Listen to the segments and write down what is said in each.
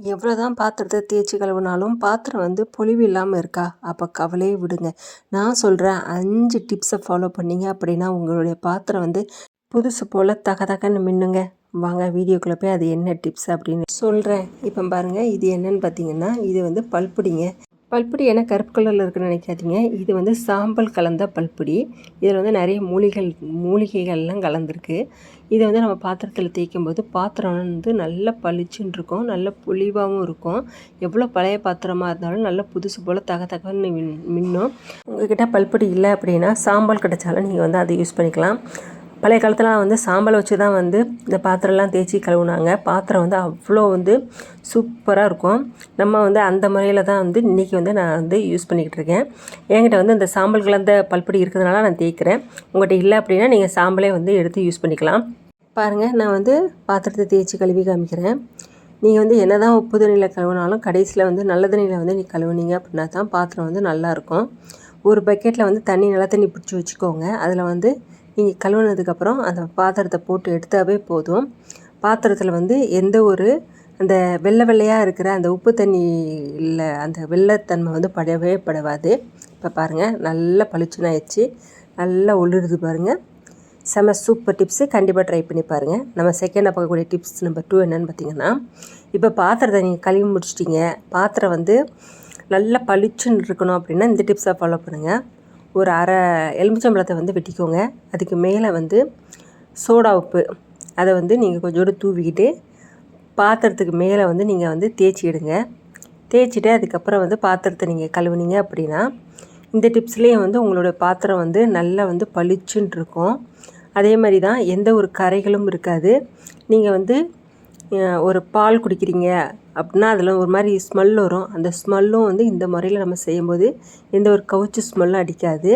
எவ்வளோதான் பாத்திரத்த தேய்ச்சி கழுவினாலும் பாத்திரம் வந்து பொலிவு இல்லாமல் இருக்கா? அப்போ கவலையே விடுங்க. நான் சொல்கிறேன் 5 டிப்ஸை ஃபாலோ பண்ணீங்க அப்படின்னா உங்களுடைய பாத்திரம் வந்து புதுசு போல் தகன்னு மின்னுங்க. வாங்க வீடியோக்குள்ளே போய் அது என்ன டிப்ஸ் அப்படின்னு சொல்கிறேன். இப்போ பாருங்கள், இது என்னன்னு பார்த்தீங்கன்னா, இது வந்து பல்பொடிங்க. பல்பொடி ஏன்னா கருப்பு கலரில் இருக்குன்னு நினைக்காதீங்க. இது வந்து சாம்பல் கலந்த பல்பொடி. இதில் வந்து நிறைய மூலிகைகள்லாம் கலந்துருக்கு. இதை வந்து நம்ம பாத்திரத்தில் தேய்க்கும் போது பாத்திரம் வந்து நல்ல பளிச்சுன்னு இருக்கும், நல்ல பொலிவாகவும் இருக்கும். எவ்வளோ பழைய பாத்திரமாக இருந்தாலும் நல்ல புதுசு போல் தகன்னு மின்னும். உங்கள்கிட்ட பல்பொடி இல்லை அப்படின்னா சாம்பல் கிடைச்சாலும் நீங்கள் வந்து அதை யூஸ் பண்ணிக்கலாம். பழைய காலத்தில் வந்து சாம்பலை வச்சு தான் வந்து இந்த பாத்திரம்லாம் தேய்ச்சி கழுவுனாங்க. பாத்திரம் வந்து அவ்வளோ வந்து சூப்பராக இருக்கும். நம்ம வந்து அந்த முறையில் தான் வந்து இன்றைக்கி வந்து நான் வந்து யூஸ் பண்ணிக்கிட்டு இருக்கேன். என்கிட்ட வந்து இந்த சாம்பல் கலந்த பல்பொடி இருக்கிறதுனால நான் தேய்க்கிறேன். உங்கள்கிட்ட இல்லை அப்படின்னா நீங்கள் சாம்பலே வந்து எடுத்து யூஸ் பண்ணிக்கலாம். பாருங்கள், நான் வந்து பாத்திரத்தை தேய்ச்சி கழுவி காமிக்கிறேன். நீங்கள் வந்து என்ன தான் உப்பு தண்ணியில் கழுவினாலும் கடைசியில் வந்து நல்ல தண்ணியில் வந்து நீங்கள் கழுவுனீங்க அப்படின்னா தான் பாத்திரம் வந்து நல்லாயிருக்கும். ஒரு பக்கெட்டில் வந்து நல்ல தண்ணி பிடிச்சி வச்சுக்கோங்க. அதில் வந்து நீங்கள் கழுவுனதுக்கப்புறம் அந்த பாத்திரத்தை போட்டு எடுத்தாவே போதும். பாத்திரத்தில் வந்து எந்த ஒரு அந்த வெள்ளையாக இருக்கிற அந்த உப்பு தண்ணியில் அந்த வெள்ளைத்தன்மை வந்து படவாது. இப்போ பாருங்கள், நல்லா பளிச்சுன்னு ஆயிடுச்சு, நல்லா ஒளிருது பாருங்கள். செம சூப்பர் டிப்ஸு, கண்டிப்பாக ட்ரை பண்ணி பாருங்கள். நம்ம செகண்டாக பார்க்கக்கூடிய டிப்ஸ் நம்பர் 2 என்னென்னு பார்த்தீங்கன்னா, இப்போ பாத்திரத்தை நீங்கள் கழுவி முடிச்சிட்டிங்க, பாத்திரம் வந்து நல்லா பளிச்சுன்னு இருக்கணும் அப்படின்னா இந்த டிப்ஸை ஃபாலோ பண்ணுங்கள். ஒரு அரை எலுமிச்சம்பழத்தை வந்து வெட்டிக்கோங்க. அதுக்கு மேலே வந்து சோடா உப்பு அதை வந்து நீங்கள் கொஞ்சோடு தூவிக்கிட்டு பாத்திரத்துக்கு மேலே வந்து நீங்கள் வந்து தேய்ச்சிடுங்க. தேய்ச்சிட்டு அதுக்கப்புறம் வந்து பாத்திரத்தை நீங்கள் கழுவுனீங்க அப்படின்னா இந்த டிப்ஸ்லேயும் வந்து உங்களோட பாத்திரம் வந்து நல்லா வந்து பளிச்சுன்னு இருக்கும். அதே மாதிரி தான் எந்த ஒரு கரைகளும் இருக்காது. நீங்கள் வந்து ஒரு பால் குடிக்கிறீங்க அப்படின்னா அதில் ஒரு மாதிரி ஸ்மெல் வரும். அந்த ஸ்மெல்லும் வந்து இந்த முறையில் நம்ம செய்யும்போது எந்த ஒரு கவுச்சி ஸ்மெல்லும் அடிக்காது.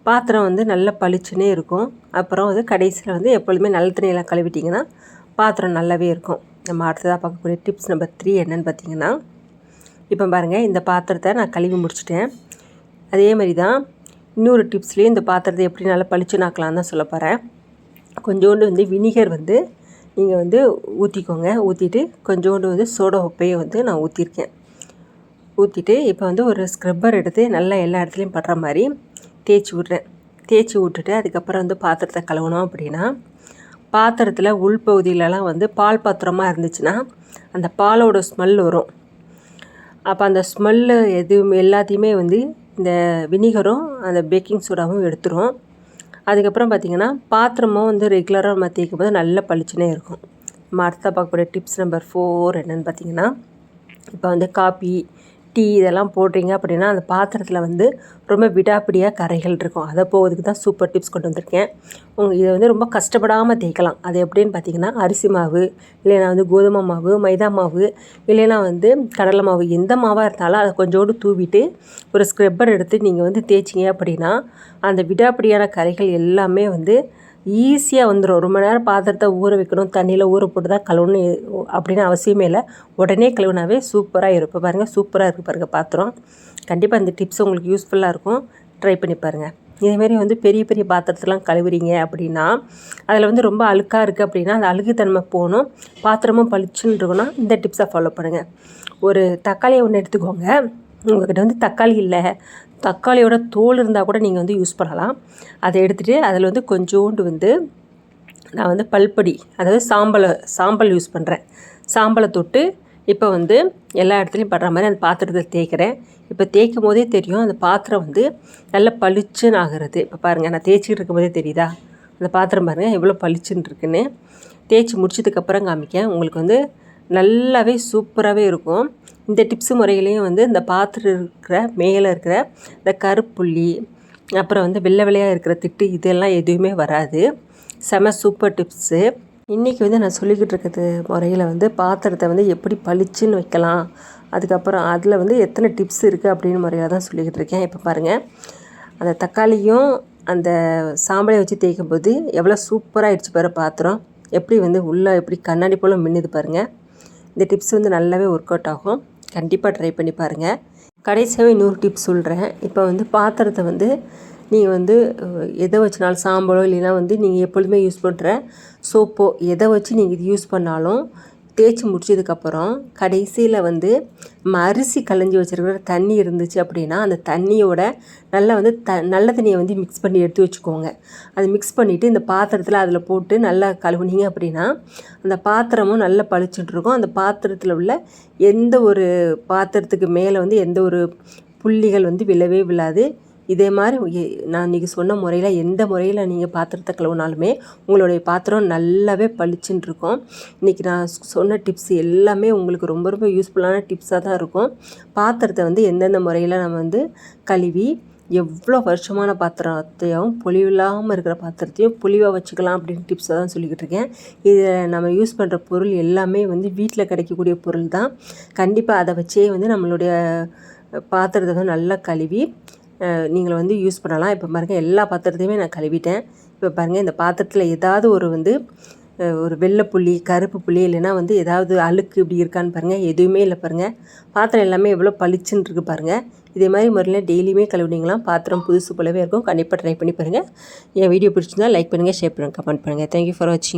பாத்திரம் வந்து நல்ல பளிச்சுன்னே இருக்கும். அப்புறம் வந்து கடைசியில் வந்து எப்பொழுதுமே நல்ல தண்ணியெல்லாம் கழுவிட்டிங்கன்னா பாத்திரம் நல்லாவே இருக்கும். நம்ம அடுத்ததாக பார்க்கக்கூடிய டிப்ஸ் நம்பர் 3 என்னென்னு பார்த்தீங்கன்னா, இப்போ பாருங்கள், இந்த பாத்திரத்தை நான் கழுவி முடிச்சிட்டேன். அதே மாதிரி தான் இன்னொரு டிப்ஸ்லேயும் இந்த பாத்திரத்தை எப்படி நல்லா பளிச்சுனாக்கலான்னு தான் சொல்ல போகிறேன். கொஞ்சோண்டு வந்து வினிகர் வந்து நீங்கள் வந்து ஊற்றிக்கோங்க. ஊற்றிட்டு கொஞ்சோண்டு வந்து சோடா உப்பையை வந்து நான் ஊற்றிருக்கேன். ஊற்றிட்டு இப்போ வந்து ஒரு ஸ்க்ரப்பர் எடுத்து நல்லா எல்லா இடத்துலையும் படுற மாதிரி தேய்ச்சி விட்றேன். தேய்ச்சி விட்டுட்டு அதுக்கப்புறம் வந்து பாத்திரத்தை கழுவணும் அப்படின்னா, பாத்திரத்தில் உள்பகுதியிலலாம் வந்து பால் பாத்திரமாக இருந்துச்சுன்னா அந்த பாலோட ஸ்மெல் வரும். அப்போ அந்த ஸ்மெல்லு எல்லாத்தையுமே வந்து இந்த வினிகரும் அந்த பேக்கிங் சோடாவும் எடுத்துரும். அதுக்கப்புறம் பார்த்திங்கன்னா பாத்திரமும் வந்து ரெகுலராக நம்ம தேய்க்கும் போது நல்ல பளிச்சுனே இருக்கும். நம்ம அடுத்த பார்க்கக்கூடிய டிப்ஸ் நம்பர் 4 என்னென்னு பார்த்திங்கன்னா, இப்போ வந்து காபி டீ இதெல்லாம் போடுறீங்க அப்படின்னா அந்த பாத்திரத்தில் வந்து ரொம்ப விடாப்பிடியாக கரைகள் இருக்கும். அதை போகிறதுக்கு தான் சூப்பர் டிப்ஸ் கொண்டு வந்திருக்கேன். இதை வந்து ரொம்ப கஷ்டப்படாமல் தேய்க்கலாம். அது எப்படின்னு பார்த்திங்கன்னா, அரிசி மாவு இல்லைனா வந்து கோதுமை மாவு, மைதா மாவு இல்லைனா வந்து கடலை மாவு, எந்த மாவாக இருந்தாலும் அதை கொஞ்சோடு தூவிட்டு ஒரு ஸ்க்ரப்பர் எடுத்து நீங்கள் வந்து தேய்ச்சிங்க அப்படின்னா அந்த விடாப்பிடியான கரைகள் எல்லாமே வந்து ஈஸியாக வந்துடும். ரொம்ப நேரம் பாத்திரத்தை ஊற வைக்கணும், தண்ணியில் ஊற போட்டு தான் கழுவணும் அப்படின்னு அவசியமே இல்லை. உடனே கழுவுனாவே சூப்பராக இருக்கும். பாருங்கள், சூப்பராக இருக்குது பாருங்கள் பாத்திரம். கண்டிப்பாக இந்த டிப்ஸ் உங்களுக்கு யூஸ்ஃபுல்லாக இருக்கும். ட்ரை பண்ணி பாருங்கள். இதேமாரி வந்து பெரிய பெரிய பாத்திரத்தெலாம் கழுவுறீங்க அப்படின்னா அதில் வந்து ரொம்ப அழுக்காக இருக்குது அப்படின்னா அந்த அழுகுத்தன்மை போகணும், பாத்திரமும் பளிச்சுன்னு இருக்கணும். இந்த டிப்ஸை ஃபாலோ பண்ணுங்கள். ஒரு தக்காளியை ஒன்று எடுத்துக்கோங்க. உங்கள்கிட்ட வந்து தக்காளி இல்லை, தக்காளியோட தோல் இருந்தால் கூட நீங்கள் வந்து யூஸ் பண்ணலாம். அதை எடுத்துகிட்டு அதில் வந்து கொஞ்சோண்டு வந்து நான் வந்து பல்பொடி, அதாவது சாம்பல் யூஸ் பண்ணுறேன். சாம்பலை தொட்டு இப்போ வந்து எல்லா இடத்துலையும் படுற மாதிரி அந்த பாத்திரத்தை தேய்க்கிறேன். இப்போ தேய்க்கும் போதே தெரியும் அந்த பாத்திரம் வந்து நல்ல பளிச்சுன்னு ஆகிறது. இப்போ பாருங்கள், நான் தேய்ச்சிக்கிட்டு இருக்கும் போதே தெரியுதா அந்த பாத்திரம் பாருங்கள் எவ்வளோ பளிச்சுன்னு இருக்குன்னு. தேய்ச்சி முடிச்சதுக்கப்புறம் காமிக்கேன். உங்களுக்கு வந்து நல்லாவே சூப்பராகவே இருக்கும். இந்த டிப்ஸு முறைகளையும் வந்து இந்த பாத்திரம் இருக்கிற மேலே இருக்கிற இந்த கருப்புள்ளி, அப்புறம் வந்து வெள்ளையாக இருக்கிற திட்டு இதெல்லாம் எதுவுமே வராது. செம சூப்பர் டிப்ஸு. இன்றைக்கி வந்து நான் சொல்லிக்கிட்டு இருக்கிறது முறையில் வந்து பாத்திரத்தை வந்து எப்படி பளிச்சுன்னு வைக்கலாம், அதுக்கப்புறம் அதில் வந்து எத்தனை டிப்ஸ் இருக்குது அப்படின்னு முறையில் தான் சொல்லிக்கிட்டு இருக்கேன். இப்போ பாருங்கள், அந்த தக்காளியும் அந்த சாம்பலையும் வச்சு தேய்க்கும் போது எவ்வளோ சூப்பராக ஆயிடுச்சு பாரு பாத்திரம். எப்படி வந்து உள்ளே எப்படி கண்ணாடி போல் மின்னுது பாருங்கள். இந்த டிப்ஸ் வந்து நல்லாவே ஒர்க் அவுட் ஆகும். கண்டிப்பாக ட்ரை பண்ணி பாருங்கள். கடைசியாக இன்னொரு டிப்ஸ் சொல்கிறேன். இப்போ வந்து பாத்திரத்தை வந்து நீங்கள் வந்து எதை வச்சுனாலும் சாம்பலோ இல்லைன்னா வந்து நீங்கள் எப்பொழுதுமே யூஸ் பண்ணுற சோப்போ எதை வச்சு நீங்கள் இது யூஸ் பண்ணாலும் தேய்ச்சி முடிச்சதுக்கப்புறம் கடைசியில் வந்து நம்ம அரிசி களைஞ்சி வச்சுருக்கிற தண்ணி இருந்துச்சு அப்படின்னா அந்த தண்ணியோட நல்லா வந்து நல்ல தண்ணியை வந்து மிக்ஸ் பண்ணி எடுத்து வச்சுக்கோங்க. அதை மிக்ஸ் பண்ணிவிட்டு இந்த பாத்திரத்தில் அதில் போட்டு நல்லா கழுவுனீங்க அப்படின்னா அந்த பாத்திரமும் நல்லா பளிச்சுட்டு இருக்கும். அந்த பாத்திரத்தில் உள்ள எந்த ஒரு பாத்திரத்துக்கு மேலே வந்து எந்த ஒரு புள்ளிகள் வந்து விழவே விழாது. இதே மாதிரி நான் இன்றைக்கி சொன்ன முறையில் எந்த முறையில் நீங்கள் பாத்திரத்தை கழுவுனாலுமே உங்களுடைய பாத்திரம் நல்லாவே பளிச்சுன்னு இருக்கும். இன்றைக்கி நான் சொன்ன டிப்ஸ் எல்லாமே உங்களுக்கு ரொம்ப ரொம்ப யூஸ்ஃபுல்லான டிப்ஸாக தான் இருக்கும். பாத்திரத்தை வந்து எந்தெந்த முறையில் நம்ம வந்து கழுவி எவ்வளோ வருஷமான பாத்திரத்தையும் பொலிவில்லாமல் இருக்கிற பாத்திரத்தையும் பொலிவாக வச்சுக்கலாம் அப்படின்னு டிப்ஸை தான் சொல்லிக்கிட்டு இருக்கேன். இதில் நம்ம யூஸ் பண்ணுற பொருள் எல்லாமே வந்து வீட்டில் கிடைக்கக்கூடிய பொருள் தான். கண்டிப்பாக அதை வச்சே வந்து நம்மளுடைய பாத்திரத்தை வந்து நல்லா கழுவி நீங்கள் வந்து யூஸ் பண்ணலாம். இப்போ பாருங்கள் எல்லா பாத்திரத்தையுமே நான் கழுவிட்டேன். இப்போ பாருங்கள் இந்த பாத்திரத்தில் ஏதாவது ஒரு வெள்ளை புள்ளி கருப்பு புள்ளி இல்லைன்னா வந்து ஏதாவது அழுக்கு இப்படி இருக்கான்னு பாருங்கள். எதுவுமே இல்லை பாருங்கள். பாத்திரம் எல்லாமே எவ்வளோ பளிச்சுன்னு இருக்குது பாருங்கள். இதே மாதிரி முறையில் டெய்லியுமே கழுவினீங்களாம் பாத்திரம் புதுசு போலவே இருக்கும். கண்டிப்பாக ட்ரை பண்ணி பாருங்கள். என் வீடியோ பிடிச்சிருந்தால் லைக் பண்ணுங்கள், ஷேர் பண்ணுங்கள், கமெண்ட் பண்ணுங்கள். தேங்க்யூ ஃபார் வாட்சிங்.